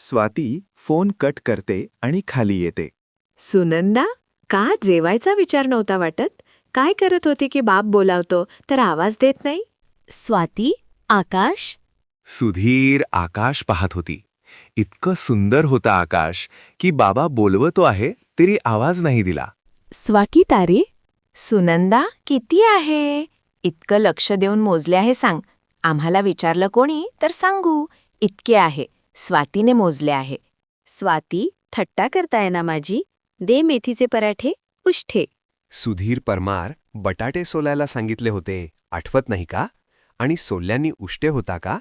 Swati phone cut करते आणि खाली येते. सुनंदा, का जेवायचा विचार नव्हता वाटत? काय करत होती की बाप बोलावतो तर आवाज देत नाही? स्वाती, आकाश. सुधीर आकाश पाहत होती. इतकं सुंदर होतं आकाश की बाबा बोलवतो आहे तरी आवाज नाही दिला. स्वाती तारे. सुनंदा, किती आहे? इतकं लक्ष देऊन मोजले आहे सांग. आम्हाला विचारलं कोणी तर सांगू. इतके आहे. स्वातीने मोजले आहे. स्वाती, थट्टा करताय ना माझी? दे मेथीचे पराठे, उष्ठे. सुधीर परमार बटाटे सोलायला सांगितले होते, आठवत नाही का? आणि सोल्यांनी उष्टे होता का?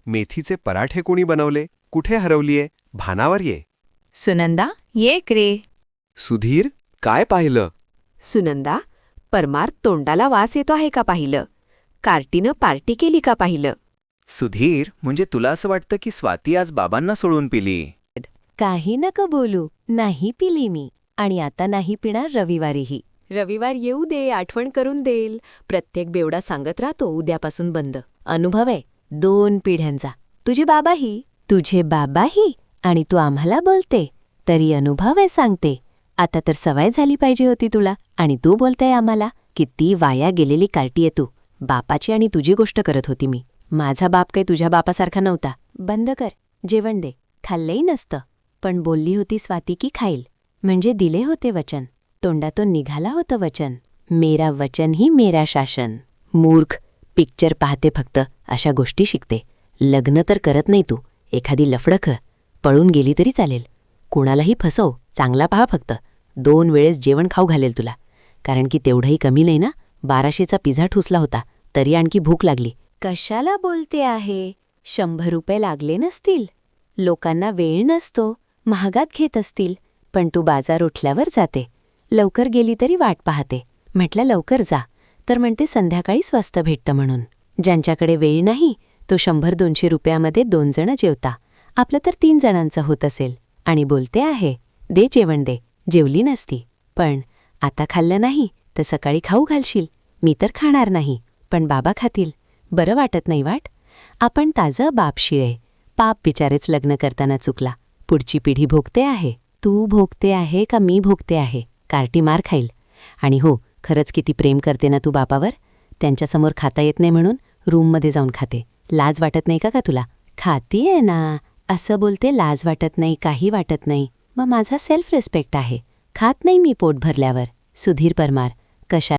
मेथीचे पराठे कोणी बनवले? कुठे हरवलीये? भानावर ये. सुनंदा, ये रे. सुधीर, काय पाहिलं? सुनंदा, परमार तोंडाला वास येतो आहे का पाहिलं? कार्टीनं पार्टी केली का पाहिलं? सुधीर, म्हणजे तुला असं वाटतं की स्वाती आज बाबांना सोडून पिली? काही नका बोलू. नाही पिली मी. आणि आता नाही पिणार रविवारीही. रविवार येऊ दे, आठवण करून देईल. प्रत्येक बेवडा सांगत राहतो उद्यापासून बंद. अनुभव आहे 2 पिढ्यांचा. तुझे बाबाही आणि तू आम्हाला बोलते. तरी अनुभव आहे सांगते. आता तर सवय झाली पाहिजे होती तुला. आणि तू बोलताय आम्हाला. किती वाया गेलेली कार्टी आहे तू. बापाची आणि तुझी गोष्ट करत होती मी. माझा बाप काही तुझ्या बापासारखा नव्हता. बंद कर, जेवण दे. खाल्लंही नसतं. पण बोलली होती स्वाती की खाईल. म्हणजे दिले होते वचन. तोंडातून निघाला होतं वचन. मेरा वचन ही मेरा शासन. मूर्ख, पिक्चर पाहते फक्त, अशा गोष्टी शिकते. लग्न तर करत नाही तू. एखादी लफडख पळून गेली तरी चालेल. कोणालाही फसव, चांगला पहा फक्त. 2 वेळेस जेवण खाऊ घालेल तुला. कारण की तेवढंही कमी नाही ना. 1200चा पिझ्झा ठुसला होता, तरी आणखी भूक लागली. कशाला बोलते आहे? 100 रुपये लागले नसतील. लोकांना वेळ नसतो, महागात घेत असतील. पण तू बाजार उठल्यावर जाते. लवकर गेली तरी वाट पाहते. म्हटलं लवकर जा, तर म्हणते संध्याकाळी स्वस्त भेटतं म्हणून. ज्यांच्याकडे वेळ नाही तो 100-200 रुपयामध्ये 2 जण जेवता. आपलं तर 3 जणांचं होत असेल. आणि बोलते आहे, दे जेवण दे. जेवली नसती. पण आता खाल्लं नाही तर सकाळी खाऊ घालशील. मी तर खाणार नाही, पण बाबा खातील. बरं वाटत नाही वाट? आपण ताजं बाप शिळे. पाप बिचारेच लग्न करताना चुकला. पुढची पिढी भोगते आहे. तू भोगते आहे का मी भोगते आहे? कार्टी मार खाईल. आणि हो, खरंच किती प्रेम करते ना तू बापावर. त्यांच्यासमोर खाता येत नाही म्हणून रूममध्ये जाऊन खाते. लाज वाटत नाही का तुला? खातीये ना असं बोलते. लाज वाटत नाही, काही वाटत नाही. मग माझा सेल्फ रिस्पेक्ट आहे. खात नाही मी पोट भरल्यावर. सुधीर परमार, कशा